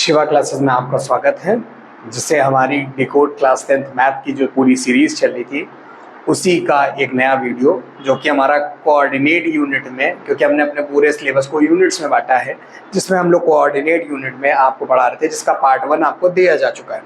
Shiva classes में आपका स्वागत है। जिससे हमारी डिकोड क्लास 10th मैथ की जो पूरी सीरीज चल रही थी उसी का एक नया वीडियो जो कि हमारा कोऑर्डिनेट यूनिट में, क्योंकि हमने अपने पूरे सिलेबस को यूनिट्स में बांटा है, जिसमें हम लोग कोऑर्डिनेट यूनिट में आपको पढ़ा रहे थे, जिसका पार्ट 1 आपको दिया जा चुका है।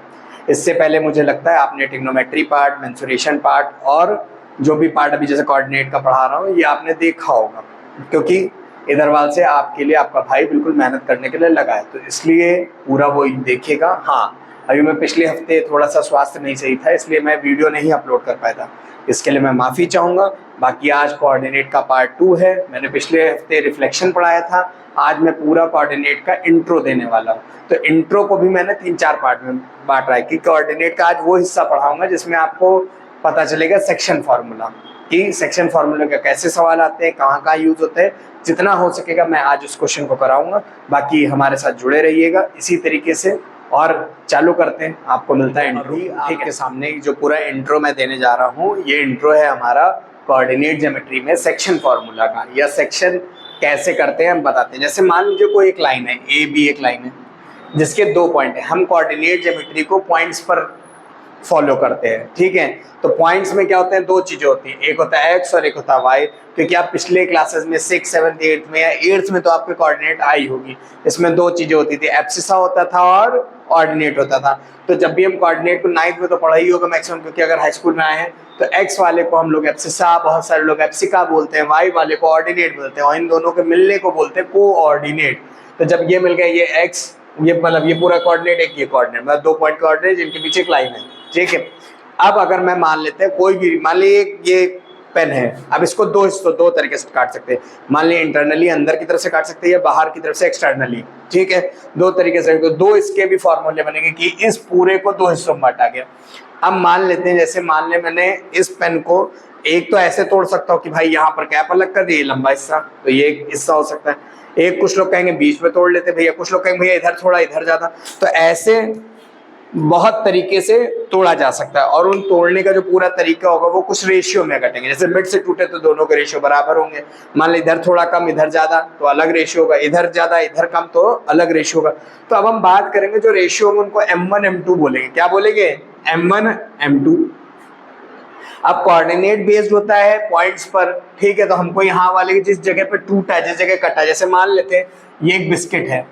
इससे पहले मुझे लगता है आपने ट्रिग्नोमेट्री पार्ट, मेंसुरेशन पार्ट और जो भी पार्ट अभी जैसे कोऑर्डिनेट का पढ़ा रहा हूँ ये आपने देखा होगा, क्योंकि इधर वाल से आपके लिए आपका भाई बिल्कुल मेहनत करने के लिए लगा है, तो इसलिए पूरा वो देखेगा। हाँ, अभी मैं पिछले हफ्ते थोड़ा सा स्वास्थ्य नहीं सही था, इसलिए मैं वीडियो नहीं अपलोड कर पाया था, इसके लिए मैं माफ़ी चाहूँगा। बाकी आज कोऑर्डिनेट का पार्ट 2 है। मैंने पिछले हफ्ते रिफ्लेक्शन पढ़ाया था, आज मैं पूरा कोऑर्डिनेट का इंट्रो देने वाला हूँ। तो इंट्रो को भी मैंने 3-4 पार्ट में बांट रहा है कि कोऑर्डिनेट का आज वो हिस्सा पढ़ाऊँगा जिसमें आपको पता चलेगा सेक्शन फार्मूला, कि सेक्शन फार्मूले का कैसे सवाल आते हैं, कहाँ कहाँ यूज होते हैं। जितना हो सकेगा मैं आज उस क्वेश्चन को कराऊंगा। बाकी हमारे साथ जुड़े रहिएगा इसी तरीके से, और चालू करते हैं। आपको मिलता है इंट्रो। आपके सामने जो पूरा इंट्रो मैं देने जा रहा हूँ, ये इंट्रो है हमारा कोऑर्डिनेट ज्योमेट्री में सेक्शन फार्मूला का, या सेक्शन कैसे करते हैं हम बताते हैं। जैसे मान लीजिए कोई एक लाइन है, ए बी एक लाइन है जिसके 2 पॉइंट है। हम कोऑर्डिनेट ज्योमेट्री को पॉइंट्स पर फॉलो करते हैं, ठीक है। तो पॉइंट्स में क्या होते हैं, 2 चीजें होती हैं, एक होता है एक्स और एक होता है वाई। क्योंकि आप पिछले क्लासेस में 6th 7th 8th में या 8th में तो आपके कोऑर्डिनेट आई होगी। इसमें 2 चीजें होती थी, एब्सिसा होता था और ऑर्डिनेट होता था। तो जब भी हम कोऑर्डिनेट को 9th में तो पढ़ा ही होगा मैक्सिमम, क्योंकि अगर हाई स्कूल में आए हैं तो एक्स वाले को हम लोग एब्सिसा, बहुत सारे लोग एब्सिका बोलते हैं, वाई वाले को ऑर्डिनेट बोलते हैं, और इन दोनों के मिलने को बोलते हैं कोऑर्डिनेट। तो जब ये मिल गया, ये एक्स, ये मतलब ये पूरा कोऑर्डिनेट, एक ये कोऑर्डिनेट, मतलब 2 पॉइंट कोऑर्डिनेट जिनके पीछे एक लाइन है, ठीक है। अब अगर मैं मान लेते हैं कोई भी, मान लीजिए ये पेन है, अब इसको 2 हिस्सों 2 तरीके से काट सकते हैं। मान लीजिए इंटरनली अंदर की तरफ से काट सकते हैं या बाहर की तरफ से एक्सटर्नली, ठीक है। 2 तरीके से, तो 2 इसके भी फॉर्मूले बनेंगे कि इस पूरे को 2 हिस्सों में बांटा गया। अब मान लेते हैं, जैसे मान ले मैंने इस पेन को एक तो ऐसे तोड़ सकता हूँ कि भाई यहाँ पर कैप अलग कर दिए, लंबा हिस्सा, तो ये एक हिस्सा हो सकता है। एक कुछ लोग कहेंगे बीच में तोड़ लेते भैया, कुछ लोग कहेंगे भैया इधर थोड़ा इधर ज्यादा। तो ऐसे बहुत तरीके से तोड़ा जा सकता है, और उन तोड़ने का जो पूरा तरीका होगा वो कुछ रेशियो में कटेंगे। जैसे मिड से टूटे तो दोनों के रेशियो बराबर होंगे। मान लो इधर थोड़ा कम इधर ज्यादा तो अलग रेशियो होगा, इधर ज्यादा इधर कम तो अलग रेशियो होगा। तो अब हम बात करेंगे जो रेशियो होंगे उनको M1 M2 बोलेंगे। क्या बोलेंगे? M1 M2। अब कोऑर्डिनेट बेस्ड होता है पॉइंट्स पर, ठीक है। तो हमको यहाँ वाले जिस जगह पे टूटा है, जिस जगह कटा है, जैसे मान लेते हैं ये एक बिस्किट है,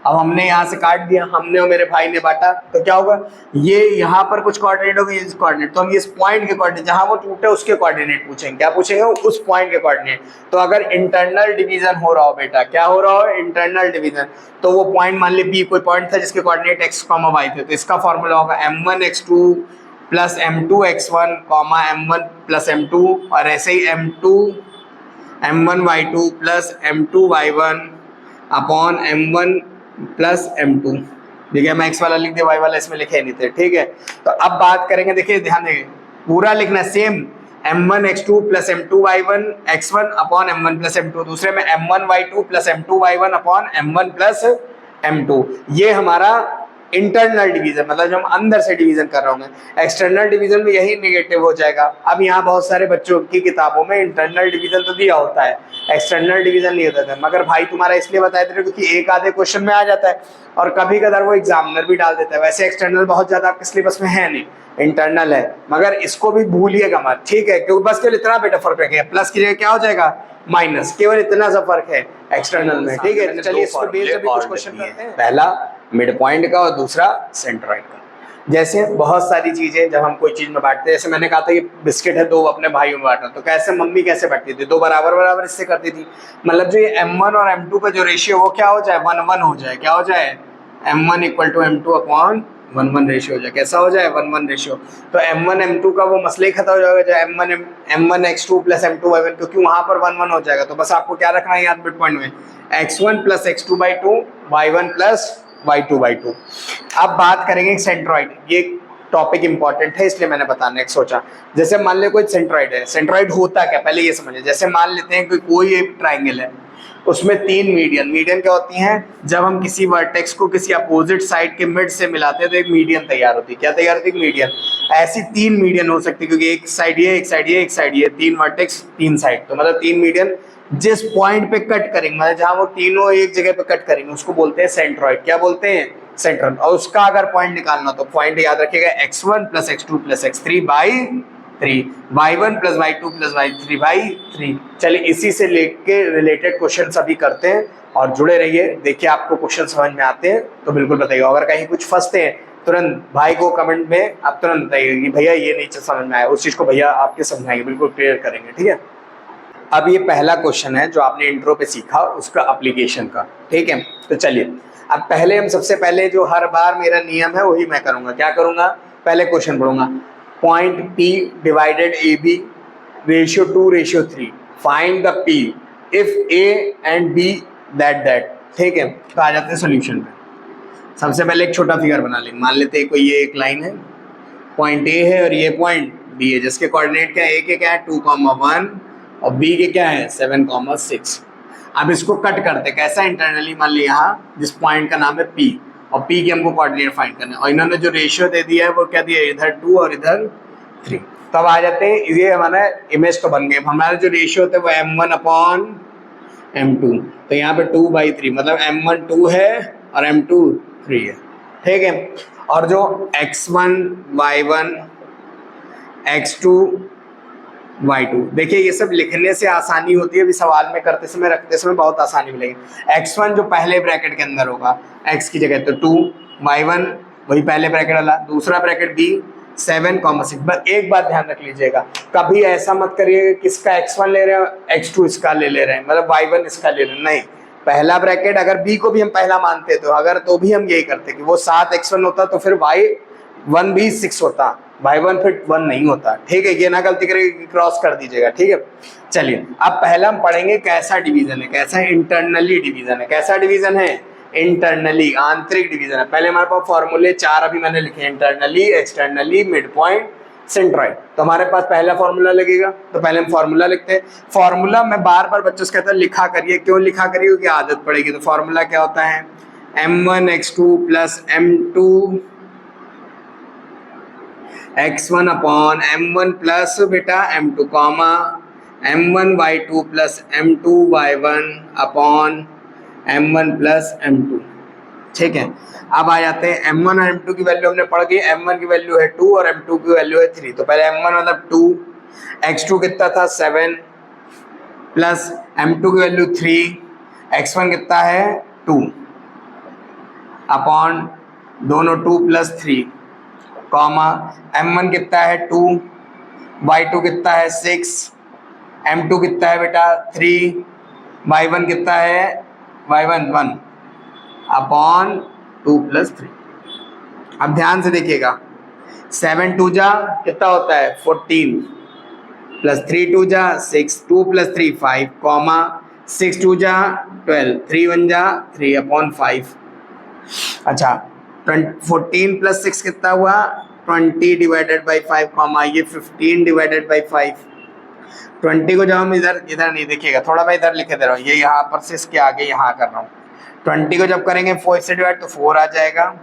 अब हमने यहाँ से काट दिया, हमने और मेरे भाई ने बांटा, तो क्या होगा, ये यहाँ पर कुछ कोऑर्डिनेट होगा, इस कोऑर्डिनेट, तो हम इस पॉइंट के कोऑर्डिनेट, जहाँ वो टूटे उसके कोऑर्डिनेट पूछेंगे। क्या पूछेंगे? उस पॉइंट के कोऑर्डिनेट। तो अगर इंटरनल डिवीजन हो रहा हो बेटा, क्या हो रहा हो? Internal division. तो वो पॉइंट, मान ली बी कोई पॉइंट था जिसके कोऑर्डिनेट x, y थे, तो इसका फॉर्मूला होगा M1 x2 plus M2 x1 M1 plus M2, और ऐसे ही M1 y2 plus M2 y1 upon M1 plus M2। देखिए मैं x वाला लिख दिया, y वाला इसमें लिखे नहीं थे, ठीक है। तो अब बात करेंगे, देखिए ध्यान देंगे, पूरा लिखना same, M1 x2 plus M2 y1 x1 upon M1 plus M2। दूसरे में M1 y2 plus M2 y1 upon M1 plus M2। ये हमारा इंटरनल डिवीजन, मतलब जब हम अंदर से डिवीजन कर रहे होंगे। एक्सटर्नल डिवीजन में यही नेगेटिव हो जाएगा। अब यहाँ बहुत सारे बच्चों की किताबों में इंटरनल डिवीजन तो दिया होता है, एक्सटर्नल डिवीजन नहीं होता था, मगर भाई तुम्हारा इसलिए बताए थे क्योंकि एक आधे क्वेश्चन में आ जाता है, और कभी कभार वो एग्जामिनर भी डाल देता है। वैसे एक्सटर्नल बहुत ज्यादा आपके सिलेबस में है नहीं, इंटरनल है, मगर इसको भी भूलिएगा मत, ठीक है। क्योंकि बस केवल इतना बेटा फर्क है, प्लस की जगह क्या हो जाएगा माइनस, केवल इतना सा फर्क है एक्सटर्नल में, ठीक है। चलिए इस पर बेस्ड अभी कुछ क्वेश्चन करते हैं। पहला मिड पॉइंट का और दूसरा सेंट्रॉइड का। जैसे बहुत सारी चीजें जब हम कोई चीज में बांटते हैं, जैसे मैंने कहा था कि बिस्किट है, 2 अपने भाइयों में बांटा, तो कैसे मम्मी कैसे बांटती थी? 2 बराबर बराबर इससे करती थी। मतलब जो ये M1 और M2 का जो रेशियो वो क्या हो जाए? 1-1 हो जाए। क्या हो जाए? M1 equal to M2 upon 1-1 ratio हो जाए। कैसा हो जाए? 1-1 रेशियो। तो M1 M2 का वो मसले ही खत्म हो जाएगा, जो M1 x2 plus M2 y1, क्योंकि वहां पर 1-1 हो जाएगा। तो बस आपको क्या रखना है याद मिड पॉइंट में, x1 plus x2/2 y1 plus y2/2। अब बात करेंगे सेंट्रॉइड। ये टॉपिक इंपॉर्टेंट है इसलिए मैंने बताने का सोचा। जैसे मान ले कोई सेंट्रॉइड है, सेंट्रॉइड होता क्या पहले ये समझे। जैसे मान लेते हैं कि कोई एक ट्राइंगल है, उसमें 3 मीडियन। मीडियन क्या होती हैं? जब हम किसी वर्टेक्स को किसी अपोजिट साइड के मिड से मिलाते हैं तो एक मीडियन तैयार होती है। क्या तैयार होती है? मीडियन। ऐसी 3 मीडियन हो सकती है, क्योंकि एक साइड ये, एक साइड ये, एक साइड ये, 3 वर्टेक्स 3 साइड, तो मतलब 3 मीडियन जिस पॉइंट पे कट करेंगे, मतलब जहां वो तीनों एक जगह पे कट करेंगे, उसको बोलते हैं सेंट्रॉइड। क्या बोलते हैं? सेंट्रल, और उसका अगर पॉइंट निकालना तो पॉइंट याद रखिएगा x1 plus x2 plus x3 by 3, y1 plus y2 plus y3 by 3। चलिए इसी से लेके रिलेटेड क्वेश्चन अभी करते हैं और जुड़े रहिए। देखिए आपको क्वेश्चन समझ में आते हैं तो बिल्कुल बताइएगा, अगर कहीं कुछ फंसते हैं तुरंत भाई को कमेंट में आप तुरंत बताइएगा कि भैया ये नहीं समझ में आया, उस चीज को भैया आपके समझाएंगे, बिल्कुल क्लियर करेंगे, ठीक है। अब ये पहला क्वेश्चन है जो आपने इंट्रो पे सीखा उसका एप्लीकेशन का, ठीक है। तो चलिए अब पहले हम सबसे पहले जो हर बार मेरा नियम है वही मैं करूंगा, क्या करूंगा, पहले क्वेश्चन पढ़ूंगा। Point P divided AB ratio 2:3, find the P if A and B that, ठीक है। तो आ जाते हैं सोल्यूशन पे। सबसे पहले एक छोटा फिगर बना लेंगे, मान लेते हैं कोई ये एक लाइन है, पॉइंट A है और ये पॉइंट B है, जिसके कोऑर्डिनेट क्या है, A के क्या है 2,1 और B के क्या है 7,6। अब इसको कट करते कैसा, इंटरनली मान लिया यहाँ जिस पॉइंट का नाम है P और P के हमको कोऑर्डिनेट फाइंड करना है, और इन्होंने जो रेशियो दे दिया है वो क्या दिया है, इधर 2 और इधर 3। तो अब आ जाते हैं, ये हमारा इमेज तो बन गए। हमारा जो रेशियो होता है वो M1/M2, तो यहाँ पे 2/3 मतलब M1 2 है और M2 3 है, ठीक है। और जो x1 y1 x2 y2, देखिए ये सब लिखने से आसानी होती है, अभी सवाल में करते समय रखते समय बहुत आसानी मिलेगी। x1 जो पहले ब्रैकेट के अंदर होगा x की जगह तो 2, y1 वही पहले ब्रैकेट वाला, दूसरा ब्रैकेट b 7,6। बस एक बात ध्यान रख लीजिएगा, कभी ऐसा मत करिएगा किसका x1 ले रहे हो x2 इसका ले रहे हैं, मतलब y1 इसका ले रहे हैं, नहीं। पहला ब्रैकेट अगर b को भी हम पहला मानते तो अगर तो भी हम यही करते कि वो 7x1 होता तो फिर y1 भी 6 होता, y1 फिर 1 नहीं होता, ठीक है। ये ना गलती करके क्रॉस कर दीजिएगा, ठीक है। चलिए अब पहला हम पढ़ेंगे कैसा डिवीजन है, कैसा इंटरनली डिवीजन है। कैसा डिवीजन है, इंटरनली आंतरिक डिवीजन है। पहले हमारे पास फॉर्मूले 4 अभी मैंने लिखे, internally, externally, mid point, centroid. तो हमारे पास पहला फॉर्मूला लगेगा, तो पहले हम फॉर्मूला लिखते हैं। फॉर्मूला मैं बार बार बच्चों से कहता हूं लिखा करिए, क्यों लिखा करिए, क्योंकि आदत पड़ेगी। तो फॉर्मूला क्या होता है, m1 x2 plus m2 x1 upon m1 plus बेटा m2 comma m1 y2 plus m2 y1 upon m1 plus m2, ठीक है। अब आ जाते हैं m1 और m2 की वैल्यू हमने पढ़ गई, m1 की वैल्यू है 2 और m2 की वैल्यू है 3। तो पहले m1 मतलब 2, x2 कितना था 7 प्लस m2 की वैल्यू 3, x1 कितना है 2 अपॉन दोनों 2 प्लस 3 कॉमा m1 कितना है 2, y2 कितना है 6, m2 कितना है बेटा 3, y1 कितना है y1 1 अपॉन 2 प्लस 3। अब ध्यान से देखिएगा, 7 2 जा कितना होता है 14 प्लस 3 2 जा 6, 2 प्लस 3 5 कॉमा 6 2 जा 12, 3 1 जा 3 अपॉन 5। अच्छा 14 प्लस 6 कितना हुआ 20 डिवाइडेड बाई 5 कॉमा ये 15 डिवाइडेड बाई 5। 20 को जब हम इधर नहीं देखिएगा, थोड़ा मैं इधर लिखे दे रहा हूँ, ये यहाँ पर से इसके आगे यहाँ कर रहा हूँ। 20 को जब करेंगे 4 से डिवाइड तो 4 आ जाएगा,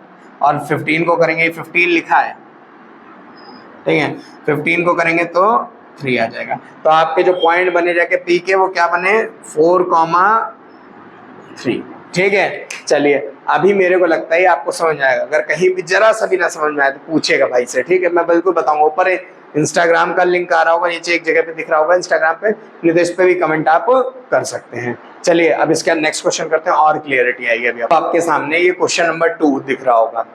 और 15 को करेंगे 15 लिखा है, ठीक है, 15 को करेंगे तो 3 आ जाएगा। तो आपके जो पॉइंट बने जाके पी के वो क्या बने 4,3, ठीक है। चलिए अभी मेरे को लगता है आपको समझ आएगा, अगर कहीं भी जरा सा भी ना समझ में आए तो पूछेगा भाई से, ठीक है, मैं बिल्कुल बताऊंगा। ऊपर इंस्टाग्राम का लिंक आ रहा होगा, नीचे एक जगह पे दिख रहा होगा इंस्टाग्राम पे, नहीं तो इस पे भी कमेंट आप कर सकते हैं। चलिए अब इसका नेक्स्ट क्वेश्चन करते हैं और क्लियरिटी आएगी। अभी आपके सामने ये क्वेश्चन नंबर 2 दिख रहा होगा।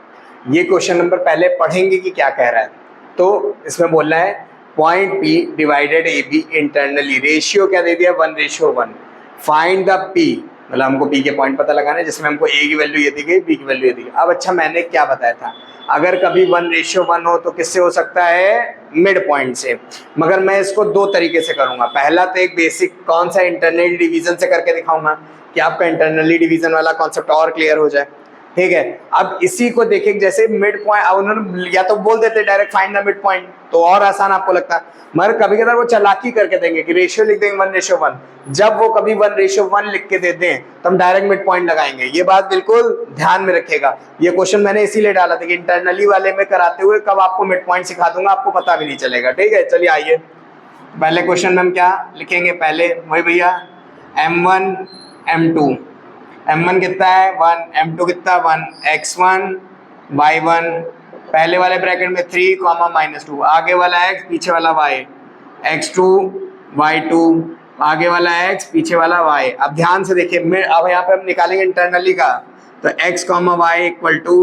ये क्वेश्चन नंबर पहले पढ़ेंगे कि क्या कह रहा है। तो इसमें बोलना है point P divided AB internally, ratio क्या दे दिया 1:1, फाइंड द P, मतलब हमको P के पॉइंट पता लगाना है, जिसमें हमको A की वैल्यू ये दी गई, B की वैल्यू ये दी गई। अब अच्छा मैंने क्या बताया था, अगर कभी 1:1 हो तो किससे हो सकता है मिड पॉइंट से, मगर मैं इसको 2 तरीके से करूंगा। पहला तो एक बेसिक कौन सा इंटरनली डिवीजन से करके दिखाऊंगा कि आपका इंटरनली डिवीजन वाला कॉन्सेप्ट और क्लियर हो जाए, ठीक है। अब इसी को देखें, जैसे मिड पॉइंट उन्होंने या तो बोल देते direct find the mid point तो और आसान आपको लगता, मगर कभी कभार वो चालाकी करके देंगे कि रेशियो लिख देंगे 1:1। जब वो कभी 1:1 लिख के दे दें तो हम डायरेक्ट मिड पॉइंट लगाएंगे। ये बात बिल्कुल ध्यान में रखिएगा। ये क्वेश्चन मैंने इसीलिए डाला था कि इंटरनली वाले में कराते हुए कब आपको मिड पॉइंट सिखा दूंगा, आपको पता भी नहीं चलेगा, ठीक है। चलिए आइए पहले क्वेश्चन में हम क्या लिखेंगे, पहले वही भैया m1 m2 m1 कितना है 1, m2 कितना 1, x1 y1 पहले वाले ब्रैकेट में 3 कॉमा -2, आगे वाला x पीछे वाला y, x2 y2 आगे वाला x पीछे वाला y। अब ध्यान से देखिए, अब यहाँ पे हम निकालेंगे इंटरनली का, तो x comma y equal to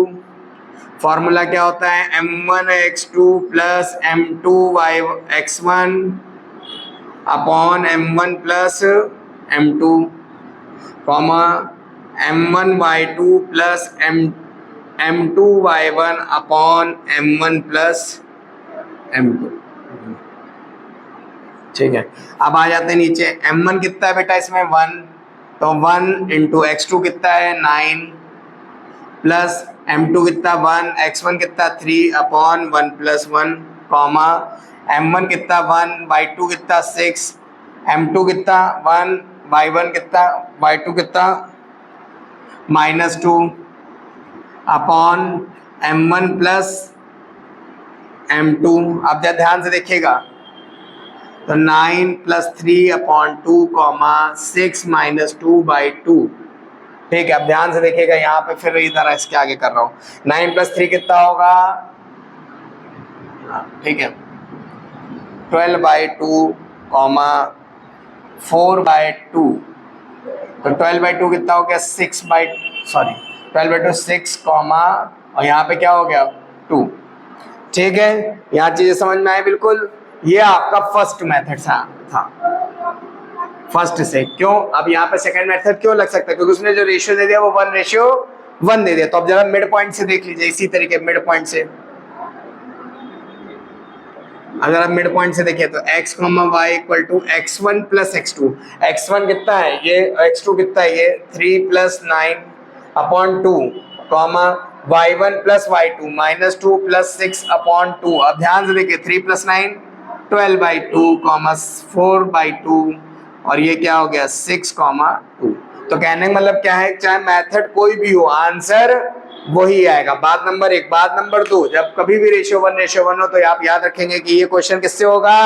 formula क्या होता है m1 x2 plus m2 y x1 upon m1 plus m2 comma m1 y2 plus m2 y1 upon m1 plus m2। ठीक है, अब आ जाते हैं नीचे, m1 कितना है बेटा इसमें 1, तो 1 इंटू x2 कितना है 9 प्लस m2 कितना 1, x1 कितना 3 अपॉन 1 प्लस 1 कॉमा m1 कितना 1, y2 कितना 6, m2 कितना 1, y1 कितना y2 कितना -2 अपॉन m1 प्लस m2। अब जरा ध्यान से देखिएगा, तो 9 प्लस 3 अपॉन 2 कॉमा 6 -2/2। ठीक है, अब ध्यान से देखिएगा यहाँ पे, फिर इधर इसके आगे कर रहा हूँ, 9 प्लस 3 कितना होगा, ठीक है 12/2 कॉमा 4/2, तो 12/2 कितना हो गया 12/2 6 कॉमा, और यहाँ पे क्या हो गया 2। ठीक है, यहाँ चीजें समझ में आई बिल्कुल। ये आपका फर्स्ट मेथड था फर्स्ट से। क्यों, अब यहाँ पे सेकंड मेथड क्यों लग सकता है, क्योंकि उसने जो रेशियो दे दिया वो 1:1 दे दिया। तो अब जरा मिड पॉइंट से देख लीजिए, इसी तरीके मिड पॉइंट से, अगर आप मिड पॉइंट से देखिए तो x, y equal to x1 plus x2, x1 कितना है ये, x2 कितना है ये 3 plus 9 upon 2 comma y1 plus y2 -2 plus 6 upon 2। अब ध्यान से देखिए 3 प्लस 9 12/2 कॉमा 4/2, और ये क्या हो गया 6,2। तो कहने का मतलब क्या है, चाहे मेथड कोई भी हो आंसर वही आएगा। बात नंबर 1। बात नंबर 2, जब कभी भी रेशियो 1:1 हो तो आप याद रखेंगे कि ये क्वेश्चन किससे होगा,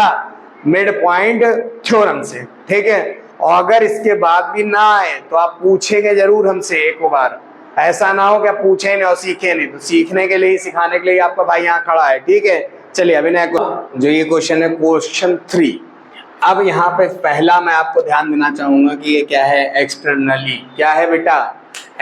मिड पॉइंट थ्योरम से। ठीक है, और अगर इसके बाद भी ना आए तो आप पूछेंगे जरूर हमसे एक बार, ऐसा ना हो कि आप पूछे नहीं और सीखे नहीं। तो सीखने के लिए, सिखाने के लिए आपका भाई यहाँ खड़ा है। ठीक है, चलिए अभी जो ये क्वेश्चन है क्वेश्चन 3। अब यहाँ पे पहला मैं आपको ध्यान देना चाहूंगा कि ये क्या है, एक्सटर्नली। क्या है बेटा,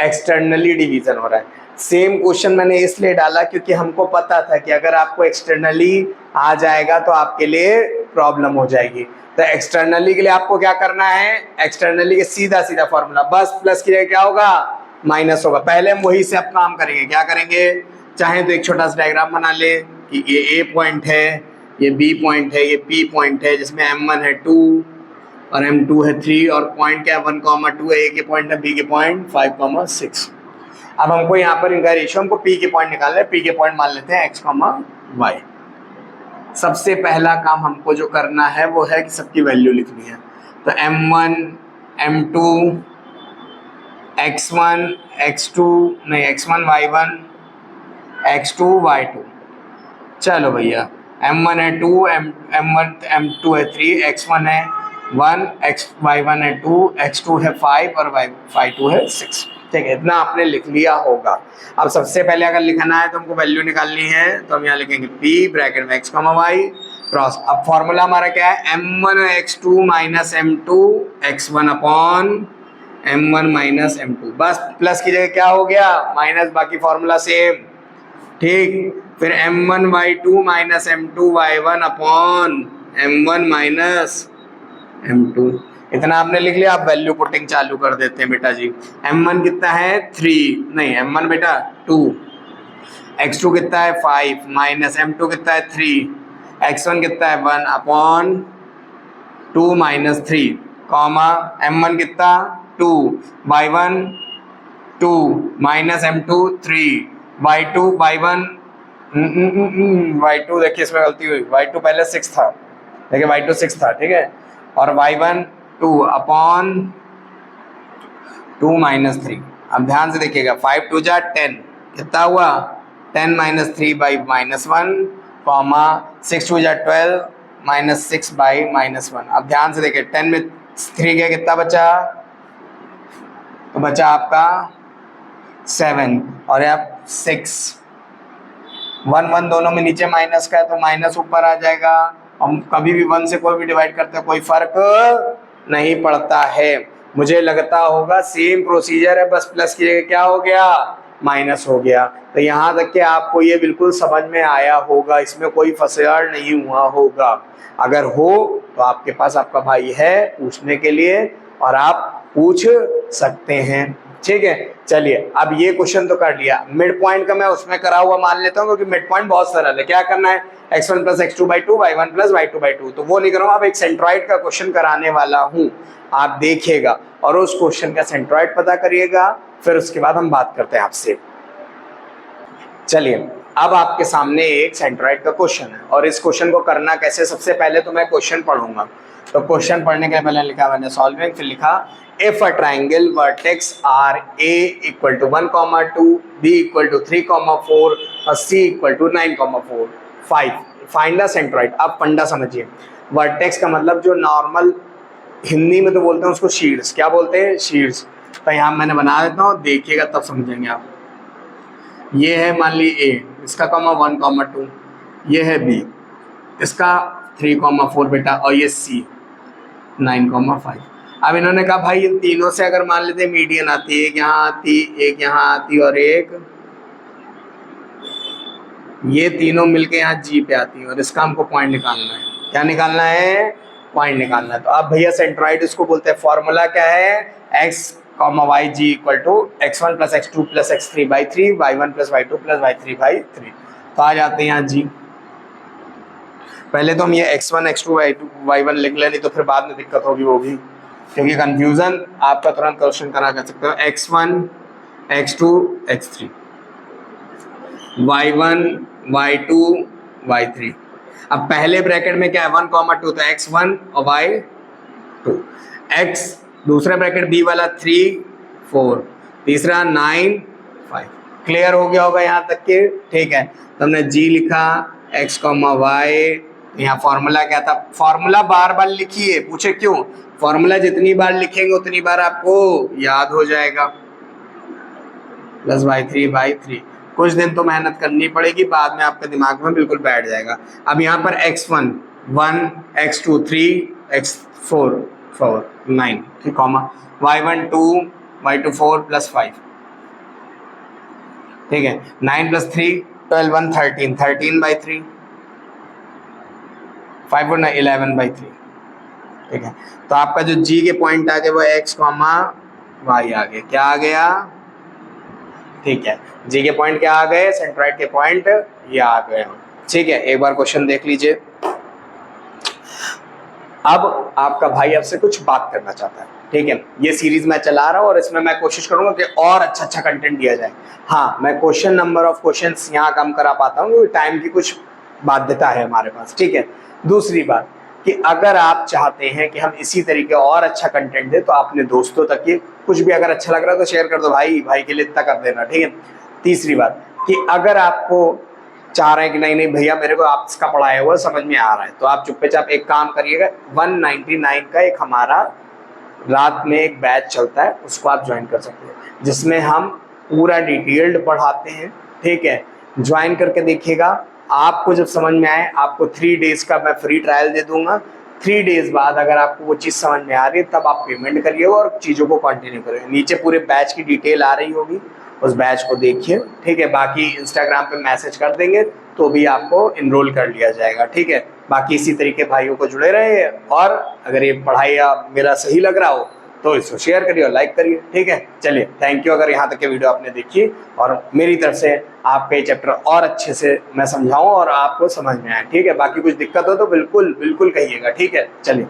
एक्सटर्नली डिवीजन हो रहा है। सेम क्वेश्चन मैंने इसलिए डाला क्योंकि हमको पता था कि अगर आपको एक्सटर्नली आ जाएगा तो आपके लिए प्रॉब्लम हो जाएगी। तो एक्सटर्नली के लिए आपको क्या करना है, एक्सटर्नली के सीधा सीधा फॉर्मूला, बस प्लस की जगह क्या होगा माइनस होगा। पहले हम वही से अब काम करेंगे। क्या करेंगे, चाहे तो एक छोटा सा डायग्राम बना ले कि ये ए पॉइंट है, ये बी पॉइंट है, ये पी पॉइंट है, जिसमें m1 है 2 और m2 है 3, और पॉइंट क्या है 1,2 है, ए के पॉइंट है, बी के पॉइंट 5,6। अब हमको यहाँ पर इनका रेशियो, हमको पी के पॉइंट निकालना है। पी के पॉइंट मान लेते हैं x, y। सबसे पहला काम हमको जो करना है वो है कि सबकी वैल्यू लिखनी है। तो m1 m2 x1 x2 नहीं x1 y1 x2 y2। चलो भैया, m1 है 2, m1 m2 है 3, x1 है 1, y1 है 2, x2 है 5 और y2 है 6। ठीक है, इतना आपने लिख लिया होगा। अब सबसे पहले अगर लिखना है तो हमको वैल्यू निकालनी है, तो हम यहाँ लिखेंगे p ब्रैकेट में x, y क्रॉस। अब फॉर्मूला हमारा क्या है, m1 x2 minus m2 x1 upon m1 minus m2। बस प्लस की जगह क्या हो गया माइनस, बाकी फॉर्मूला सेम। ठीक, फिर m1 y2 minus m2 y1 upon m1 minus m2। इतना आपने लिख लिया। आप वैल्यू पुटिंग चालू कर देते हैं बेटा जी। m1 कितना है 3, नहीं m1 बेटा 2, x2 कितना है 5 माइनस m2 कितना है 3, x1 कितना है 1 अपॉन 2 माइनस 3 कॉमा m1 कितना 2, y1 2 minus m2 3, y2 y1 y2 देखिए इसमें गलती हुई, y2 पहले 6 था, देखिए y2 6 था। ठीक है, और y1 2 अपॉन 2 माइनस 3। अब ध्यान से देखिएगा, 5 2 जा 10, कितना हुआ 10 माइनस 3 बाई माइनस 1 कॉमा 6 2 जा 12 माइनस 6 बाई माइनस 1। अब ध्यान से देखिए 10 में 3 गया, कितना बचा, तो बचा आपका 7 और यहाँ 6, 1 1 दोनों में नीचे माइनस का है तो माइनस ऊपर आ जाएगा। हम कभी भी 1 से कोई भी डिवाइड करते हैं कोई फर्क नहीं पड़ता है। मुझे लगता होगा सेम प्रोसीजर है, बस प्लस की जगह क्या हो गया, माइनस हो गया। तो यहाँ तक कि आपको ये बिल्कुल समझ में आया होगा, इसमें कोई फसाड़ नहीं हुआ होगा। अगर हो तो आपके पास आपका भाई है पूछने के लिए और आप पूछ सकते हैं, ठीक है। चलिए अब ये क्वेश्चन तो कर लिया, मिड पॉइंट का मैं उसमें करा हुआ मान लेता हूँ क्योंकि मिड पॉइंट बहुत सरल है। क्या करना है, x1 + x2/2 y1 + y2/2, तो वो नहीं करूँगा। अब एक सेंट्रॉइड का क्वेश्चन कराने वाला हूँ, आप देखिएगा और उस क्वेश्चन का सेंट्रॉइड पता करिएगा, फिर उसके बाद हम बात करते हैं आपसे। चलिए अब आपके सामने एक सेंट्रॉइड का क्वेश्चन है और इस क्वेश्चन को करना कैसे, सबसे पहले तो मैं क्वेश्चन पढ़ूंगा। तो क्वेश्चन पढ़ने के पहले लिखा मैंने सॉल्विंग, फिर लिखा if a triangle vertex are A = 1,2, b = 3,4 और c = 9,4 5 फाइंड द सेंट्रॉइड। अब फंडा समझिए, वर्टेक्स का मतलब जो नॉर्मल हिंदी में तो बोलते हैं उसको शीर्ष, क्या बोलते हैं, शीर्ष। तो यहाँ मैंने बना देता हूँ, देखिएगा तब समझेंगे आप। ये है मान ली a, इसका कॉमा 1,2, ये है b, इसका 3,4 बेटा, और ये c 9,5। अब इन्होंने कहा भाई इन तीनों से अगर मान लेते मीडियन आती, एक यहाँ आती, एक यहाँ आती और एक ये तीनों मिलके यहाँ जी पे आती है और इसका हमको पॉइंट निकालना है। क्या निकालना है, पॉइंट निकालना है। तो अब भैया सेंट्रॉइड इसको बोलते हैं, फॉर्मूला क्या है, x, y g = x1 + x2 + x3/3 y1 + y2 + y3/3। तो आ जाते हैं यहाँ जी। पहले तो हम ये x1 x2 y1 लिख लें, नहीं तो फिर बाद में दिक्कत होगी वो भी, क्योंकि कंफ्यूजन आपका तुरंत क्वेश्चन करा कर सकते हो। x1 x2 x3 y1 y2 y3। अब पहले ब्रैकेट में क्या है 1,2, तो x1 और y2, x दूसरा ब्रैकेट b वाला 3 4, तीसरा 9 5। क्लियर हो गया होगा यहाँ तक के, ठीक है। तो हमने g लिखा, x, y, यहाँ फॉर्मूला क्या था, फॉर्मूला बार बार लिखिए, पूछे क्यों, फॉर्मूला जितनी बार लिखेंगे उतनी बार आपको याद हो जाएगा। +y3/3, कुछ दिन तो मेहनत करनी पड़ेगी, बाद में आपके दिमाग में बिल्कुल बैठ जाएगा। अब यहाँ पर x1 1, x2 3, x4 4 9, ठीक, कॉमा y1 2, y2 4 + 5, ठीक है। 9 + 3 12 1 13 13/3, 5 और 11/3, ठीक है। तो आपका जो g के पॉइंट आ गए वो x, y आ गए, क्या आ गया, ठीक है। जी के पॉइंट क्या आ गए, सेंट्रॉइड के पॉइंट ये आ गए, ठीक है। एक बार क्वेश्चन देख लीजिए। अब आपका भाई आपसे कुछ बात करना चाहता है, ठीक है। ये सीरीज मैं चला रहा हूँ और इसमें मैं कोशिश करूंगा कि और अच्छा कंटेंट दिया जाए। हाँ, मैं क्वेश्चन नंबर ऑफ क्वेश्चंस यहाँ कम करा पाता हूँ क्योंकि टाइम की कुछ बाध्यता है हमारे पास, ठीक है। दूसरी बात कि अगर आप चाहते हैं कि हम इसी तरीके और अच्छा कंटेंट दें तो अपने दोस्तों तक ये कुछ भी अगर अच्छा लग रहा है तो शेयर कर दो, भाई के लिए इतना कर देना, ठीक है। तीसरी बात कि अगर आपको चाह रहे हैं कि नहीं भैया मेरे को आपका पढ़ाया हुआ समझ में आ रहा है, तो आप चुपचाप एक काम करिएगा, 199 का एक हमारा रात में एक बैच चलता है, उसको आप ज्वाइन कर सकते हैं, जिसमें हम पूरा डिटेल्ड पढ़ाते हैं, ठीक है। ज्वाइन करके देखिएगा, आपको जब समझ में आए आपको 3 डेज का मैं फ्री ट्रायल दे दूंगा। 3 डेज बाद अगर आपको वो चीज़ समझ में आ रही है तब आप पेमेंट करिएगा और चीज़ों को कंटिन्यू करिए। नीचे पूरे बैच की डिटेल आ रही होगी, उस बैच को देखिए, ठीक है। बाकी इंस्टाग्राम पे मैसेज कर देंगे तो भी आपको इनरोल कर लिया जाएगा, ठीक है। बाकी इसी तरीके भाइयों को जुड़े रहे, और अगर ये पढ़ाई मेरा सही लग रहा हो तो इसको शेयर करिए और लाइक करिए, ठीक है। चलिए, थैंक यू अगर यहाँ तक के वीडियो आपने देखी और मेरी तरफ से आपके चैप्टर और अच्छे से मैं समझाऊं और आपको समझ में आए, ठीक है। बाकी कुछ दिक्कत हो तो बिल्कुल कहिएगा, ठीक है। चलिए।